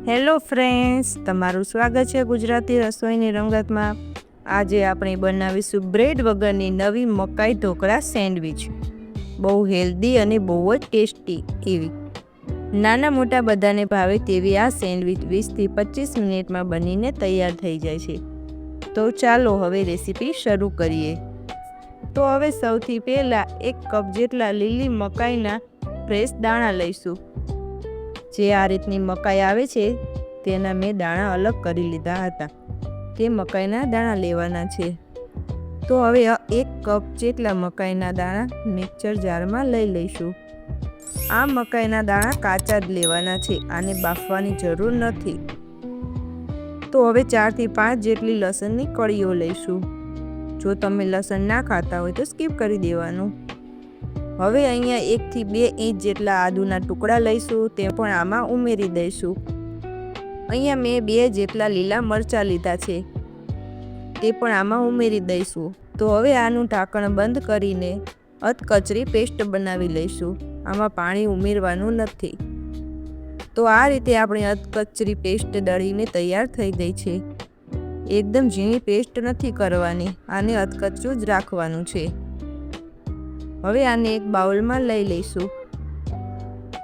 Hello friends, તમારું સ્વાગત છે ગુજરાતી રસોઈની રંગતમાં। આજે આપણે બનાવીશું બ્રેડ વગરની નવી મકાઈ ઢોકળા સેન્ડવિચ। બહુ હેલ્ધી અને બહુ જ ટેસ્ટી એવી નાના મોટા બધાને ભાવે તેવી આ સેન્ડવિચ 20થી 25 મિનિટમાં બનીને તૈયાર થઈ જાય છે। તો ચાલો હવે રેસીપી શરૂ કરીએ। તો હવે સૌથી પહેલાં 1 કપ જેટલા લીલી મકાઈના ફ્રેશ દાણા લઈશું। જે આ રીતની મકાઈ આવે છે તેના મેં દાણા અલગ કરી લીધા હતા, તે મકાઈના દાણા લેવાના છે। તો હવે 1 કપ જેટલા મકાઈના દાણા મિક્સર જારમાં લઈ લઈશું। આ મકાઈના દાણા કાચા જ લેવાના છે, આને બાફવાની જરૂર નથી। તો હવે 4 થી 5 જેટલી લસણની કળીઓ લઈશું। જો તમે લસણ ના ખાતા હોય તો સ્કીપ કરી દેવાનું। હવે અહીંયા 1 થી 2 ઇંચ જેટલા આદુના ટુકડા લઈશું, તે પણ આમાં ઉમેરી દઈશું। અહીંયા મેં 2 જેટલા લીલા મરચાં લીધા છે, તે પણ આમાં ઉમેરી દઈશું। તો હવે આનું ઢાંકણ બંધ કરીને અધકચરી પેસ્ટ બનાવી લઈશું, આમાં પાણી ઉમેરવાનું નથી। તો આ રીતે આપણે અધકચરી પેસ્ટ દળીને તૈયાર થઈ ગઈ છે। એકદમ ઝીણી પેસ્ટ નથી કરવાની, આને અધકચરું જ રાખવાનું છે। હવે આને એક બાઉલમાં લઈ લઈશું।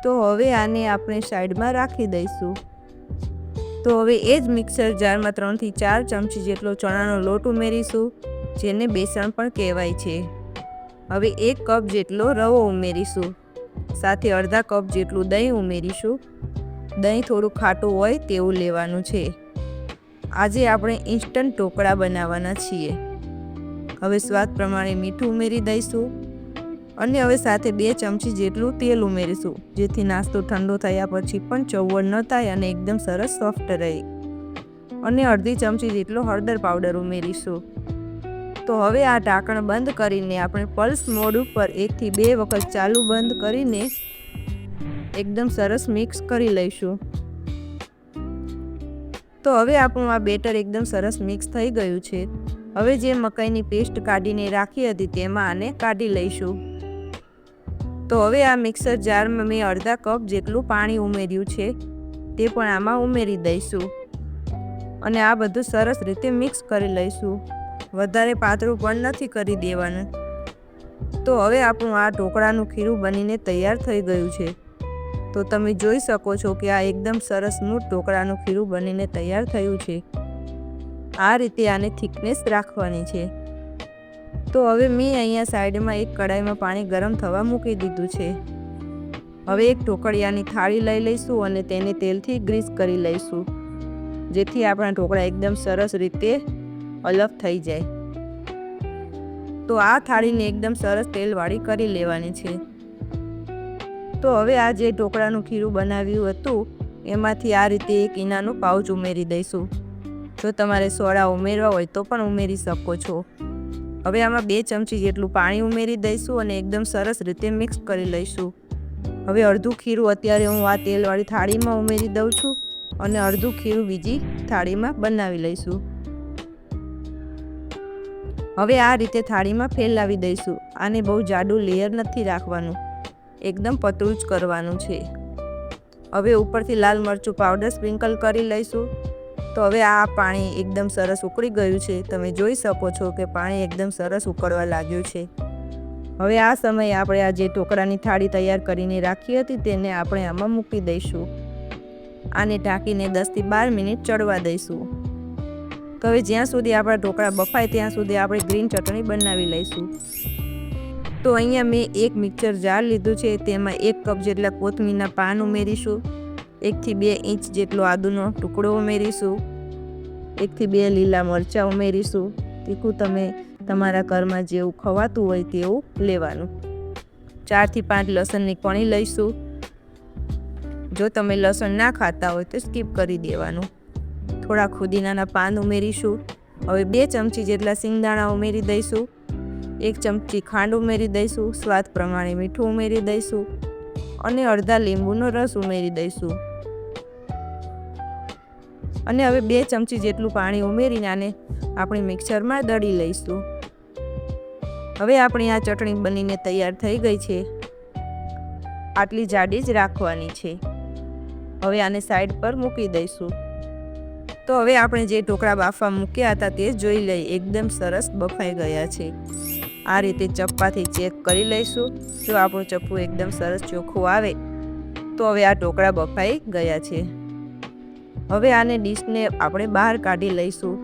તો હવે આને આપણે સાઈડમાં રાખી દઈશું। તો હવે એ જ મિક્સર જારમાં 3 થી 4 ચમચી જેટલો ચણાનો લોટ ઉમેરીશું, જેને બેસણ પણ કહેવાય છે। હવે 1 કપ જેટલો રવો ઉમેરીશું, સાથે અડધા કપ જેટલું દહીં ઉમેરીશું। દહીં થોડું ખાટું હોય તેવું લેવાનું છે। આજે આપણે ઇન્સ્ટન્ટ ઢોકળા બનાવવાના છીએ। હવે સ્વાદ પ્રમાણે મીઠું ઉમેરી દઈશું અને હવે સાથે 2 ચમચી જેટલું તેલ ઉમેરીશું, જેથી નાસ્તો ઠંડો થયા પછી પણ ચવડ ન થાય અને એકદમ સરસ સોફ્ટ રહે। અને અડધી ચમચી જેટલો હળદર પાવડર ઉમેરીશું। તો હવે આ ઢાંકણ બંધ કરીને આપણે પલ્સ મોડ ઉપર 1 થી 2 વખત ચાલુ બંધ કરીને એકદમ સરસ મિક્સ કરી લઈશું। તો હવે આપણું આ બેટર એકદમ સરસ મિક્સ થઈ ગયું છે। હવે જે મકાઈની પેસ્ટ કાઢીને રાખી હતી તેમાં આને કાઢી લઈશું। તો હવે આ મિક્સર જારમાં મેં અડધા કપ જેટલું પાણી ઉમેર્યું છે, તે પણ આમાં ઉમેરી દઈશું અને આ બધું સરસ રીતે મિક્સ કરી લઈશું। વધારે પાતળું પણ નથી કરી દેવાનું। તો હવે આપણું આ ઢોકળાનું ખીરું બનીને તૈયાર થઈ ગયું છે। તો તમે જોઈ શકો છો કે આ એકદમ સરસ સ્મૂથ ઢોકળાનું ખીરું બનીને તૈયાર થયું છે। આ રીતે આને થિકનેસ રાખવાની છે। તો હવે મેં અહીંયા સાઈડમાં એક કડાઈમાં પાણી ગરમ થવા મૂકી દીધું છે। હવે એક ઢોકળિયાની થાળી લઈ લઈશું અને તેને તેલથી ગ્રીસ કરી લઈશું, જેથી આપણા ઢોકળા એકદમ સરસ રીતે અલગ થઈ જાય। તો આ થાળીને એકદમ સરસ તેલવાળી કરી લેવાની છે। તો હવે આ જે ઢોકળાનું ખીરું બનાવ્યું હતું એમાંથી આ રીતે એક ઈનાનું પાઉચ ઉમેરી દઈશું। જો તમારે સોડા ઉમેરવા હોય તો પણ ઉમેરી શકો છો। હવે આમાં 2 ચમચી જેટલું પાણી ઉમેરી દઈશું અને એકદમ સરસ રીતે મિક્સ કરી લઈશું। હવે અડધું ખીરું અત્યારે હું આ તેલવાળી થાળીમાં ઉમેરી દઉં છું અને અડધું ખીરું બીજી થાળીમાં બનાવી લઈશું। હવે આ રીતે થાળીમાં ફેલાવી દઈશું। આને બહુ જાડું લેયર નથી રાખવાનું, એકદમ પતળું જ કરવાનું છે। હવે ઉપરથી લાલ મરચું પાવડર સ્પ્રિંકલ કરી લઈશું। તો હવે આ પાણી એકદમ સરસ ઉકળી ગયું છે, તમે જોઈ શકો છો કે પાણી એકદમ સરસ ઉકળવા લાગ્યું છે। હવે આ સમયે આપણે આ જે ઢોકળાની થાળી તૈયાર કરીને રાખી હતી તેને આપણે આમાં મૂકી દઈશું। આને ઢાંકીને 10 થી 12 મિનિટ ચડવા દઈશું। તો હવે જ્યાં સુધી આપણા ઢોકળા બફાય ત્યાં સુધી આપણે ગ્રીન ચટણી બનાવી લઈશું। તો અહીંયા મેં એક મિક્સર જાર લીધું છે, તેમાં 1 કપ જેટલા કોથમીરના પાન ઉમેરીશું। 1 થી 2 ઇંચ જેટલો આદુનો ટુકડો ઉમેરીશું। 1 થી 2 લીલા મરચાં ઉમેરીશું। તીખું તમે તમારા ઘરમાં જેવું ખવાતું હોય તેવું લેવાનું। 4 થી 5 લસણની કણી લઈશું। જો તમે લસણ ના ખાતા હોય તો સ્કીપ કરી દેવાનું। થોડા ફુદીનાના પાન ઉમેરીશું। હવે 2 ચમચી જેટલા સિંગદાણા ઉમેરી દઈશું। 1 ચમચી ખાંડ ઉમેરી દઈશું। સ્વાદ પ્રમાણે મીઠું ઉમેરી દઈશું અને અડધા લીંબુનો રસ ઉમેરી દઈશું અને હવે 2 ચમચી જેટલું પાણી ઉમેરીને આને આપણે મિક્સરમાં દળી લઈશું। હવે આપણી આ ચટણી બનીને તૈયાર થઈ ગઈ છે। આટલી જાડી જ રાખવાની છે। હવે આને સાઈડ પર મૂકી દઈશું. તો હવે આપણે જે ઢોકળા બાફવા મૂક્યા હતા તે જોઈ લઈએ, એકદમ સરસ બફાઈ ગયા છે. આ રીતે ચપ્પાથી ચેક કરી લઈશું. જો આપણું ચપ્પુ એકદમ સરસ ચોખ્ખું આવે તો હવે આ ઢોકળા બફાઈ ગયા છે. હવે આને ડીશને આપણે બહાર કાઢી લઈશું.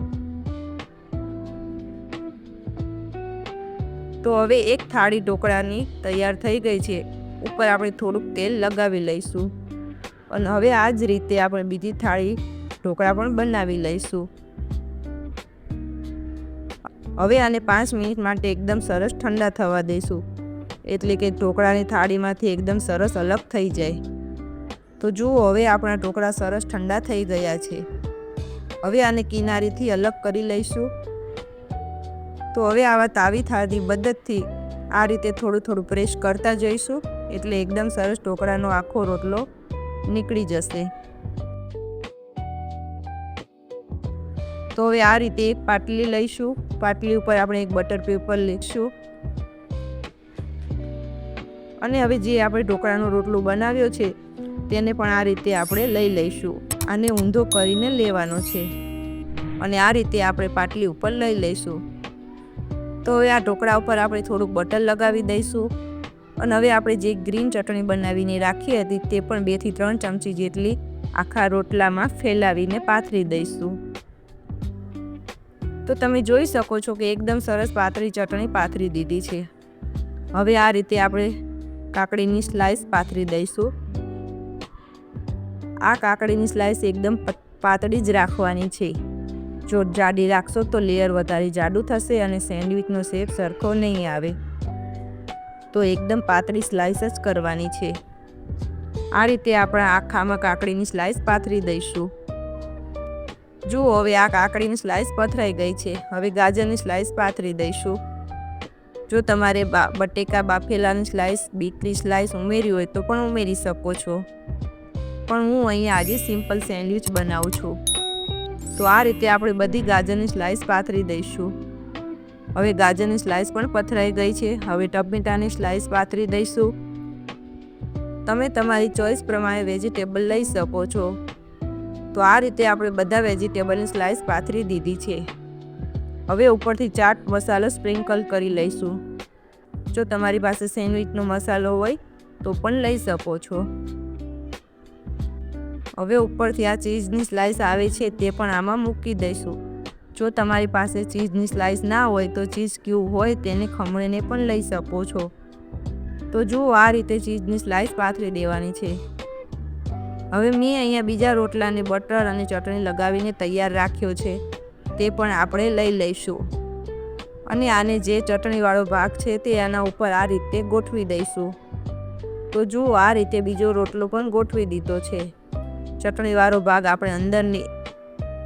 તો હવે એક થાળી ઢોકળાની તૈયાર થઈ ગઈ છે. ઉપર આપણે થોડુંક તેલ લગાવી લઈશું અને હવે આ જ રીતે આપણે બીજી થાળી ઢોકળા પણ બનાવી લઈશું. હવે આને 5 મિનિટ માટે એકદમ સરસ ઠંડા થવા દઈશું, એટલે કે ઢોકળાની થાળીમાંથી એકદમ સરસ અલગ થઈ જાય. તો જુઓ, હવે આપણા ઢોકળા સરસ ઠંડા થઈ ગયા છે. હવે આને કિનારીથી અલગ કરી લઈશું. તો હવે આવા તાવી થાળની મદદથી આ રીતે થોડું થોડું પ્રેસ કરતા જઈશું, એટલે એકદમ સરસ ઢોકળાનો આખો રોટલો નીકળી જશે. તો હવે આ રીતે એક પાટલી લઈશું. પાટલી ઉપર આપણે એક બટર પેપર લઈશું અને હવે જે આપણે ઢોકળાનો રોટલો બનાવ્યો છે તેને પણ આ રીતે આપણે લઈ લઈશું. આને ઊંધો કરીને લેવાનો છે અને આ રીતે આપણે પાટલી ઉપર લઈ લઈશું. તો હવે આ ઢોકળા ઉપર આપણે થોડુંક બટર લગાવી દઈશું અને હવે આપણે જે ગ્રીન ચટણી બનાવીને રાખી હતી તે પણ 2 થી 3 ચમચી જેટલી આખા રોટલામાં ફેલાવીને પાથરી દઈશું. તો તમે જોઈ શકો છો કે એકદમ સરસ પાતળી ચટણી પાથરી દીધી છે. હવે આ રીતે આપણે કાકડીની સ્લાઈસ પાથરી દઈશું. આ કાકડીની સ્લાઈસ એકદમ પાતળી જ રાખવાની છે. જો જાડી રાખશો તો લેયર વધારે જાડું થશે અને સેન્ડવિચનો શેપ સરખો નહીં આવે. તો એકદમ પાતળી સ્લાઈસ જ કરવાની છે. આ રીતે આપણે આખામાં કાકડીની સ્લાઈસ પાથરી દઈશું. જુઓ, હવે આ કાકડીની સ્લાઈસ પથરાઈ ગઈ છે. હવે ગાજરની સ્લાઈસ પાથરી દઈશું. જો તમારે બટેકા બાફેલાની સ્લાઈસ, બીટની સ્લાઈસ ઉમેરી હોય તો પણ ઉમેરી શકો છો, પણ હું અહીંયા આજે સિમ્પલ સેન્ડવિચ બનાવું છું. તો આ રીતે આપણે બધી ગાજરની સ્લાઈસ પાથરી દઈશું. હવે ગાજરની સ્લાઈસ પણ પથરાઈ ગઈ છે. હવે ટમેટાની સ્લાઈસ પાથરી દઈશું. તમે તમારી ચોઈસ પ્રમાણે વેજીટેબલ લઈ શકો છો. તો આ રીતે આપણે બધા વેજીટેબલની સ્લાઈસ પાથરી દીધી છે. હવે ઉપરથી ચાટ મસાલો સ્પ્રિંકલ કરી લઈશું. જો તમારી પાસે સેન્ડવિચનો મસાલો હોય તો પણ લઈ શકો છો. હવે ઉપરથી આ ચીઝની સ્લાઈસ આવે છે તે પણ આમાં મૂકી દઈશું. જો તમારી પાસે ચીઝની સ્લાઈસ ના હોય તો ચીઝ ક્યુબ હોય તેને ખમણીને પણ લઈ શકો છો. તો જુઓ, આ રીતે ચીઝની સ્લાઈસ પાથરી દેવાની છે. હવે મેં અહીંયા બીજા રોટલાને બટર અને ચટણી લગાવીને તૈયાર રાખ્યો છે, તે પણ આપણે લઈ લઈશું અને આને જે ચટણીવાળો ભાગ છે તે આના ઉપર આ રીતે ગોઠવી દઈશું. તો જુઓ, આ રીતે બીજો રોટલો પણ ગોઠવી દીધો છે. ચટણીવાળો ભાગ આપણે અંદર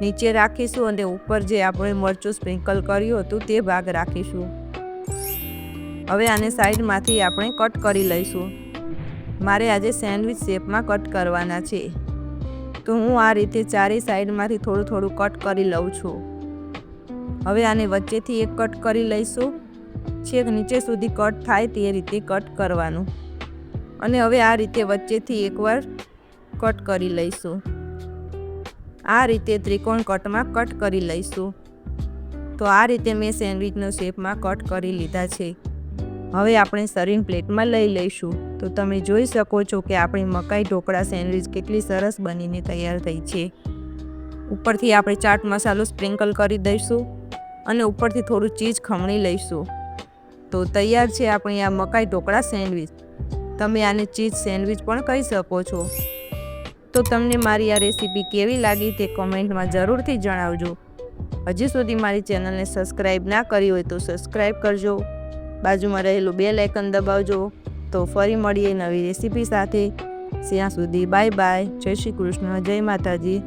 નીચે રાખીશું અને ઉપર જે આપણે મરચું સ્પ્રિંકલ કર્યું હતું તે ભાગ રાખીશું. હવે આને સાઈડમાંથી આપણે કટ કરી લઈશું. મારે આજે સેન્ડવિચ શેપમાં કટ કરવાના છે, તો હું આ રીતે ચારે સાઈડમાંથી થોડું થોડું કટ કરી લઉં છું. હવે આને વચ્ચેથી એક કટ કરી લઈશું. છેક નીચે સુધી કટ થાય તે રીતે કટ કરવાનું અને હવે આ રીતે વચ્ચેથી એકવાર કટ કરી લઈશું. આ રીતે ત્રિકોણ કટમાં કટ કરી લઈશું. તો આ રીતે મેં સેન્ડવિચનો શેપમાં કટ કરી લીધા છે. હવે આપણે સર્વિંગ પ્લેટમાં લઈ લઈશું. તો તમે જોઈ શકો છો કે આપણી મકાઈ ઢોકળા સેન્ડવિચ કેટલી સરસ બનીને તૈયાર થઈ છે. ઉપરથી આપણે ચાટ મસાલો સ્પ્રિંકલ કરી દઈશું અને ઉપરથી થોડું ચીઝ ખમણી લઈશું. તો તૈયાર છે આપણી આ મકાઈ ઢોકળા સેન્ડવિચ. તમે આને ચીઝ સેન્ડવિચ પણ કહી શકો છો. તો તમને મારી આ રેસીપી કેવી લાગી તે કોમેન્ટમાં જરૂરથી જણાવજો. હજી સુધી મારી ચેનલને સબસ્ક્રાઈબ ના કરી હોય તો સબસ્ક્રાઈબ કરજો. બાજુમાં રહેલું બેલ આઇકન દબાવજો. તો ફરી મળીએ નવી રેસીપી સાથે. ત્યાં સુધી બાય બાય. જય શ્રી કૃષ્ણ. જય માતાજી.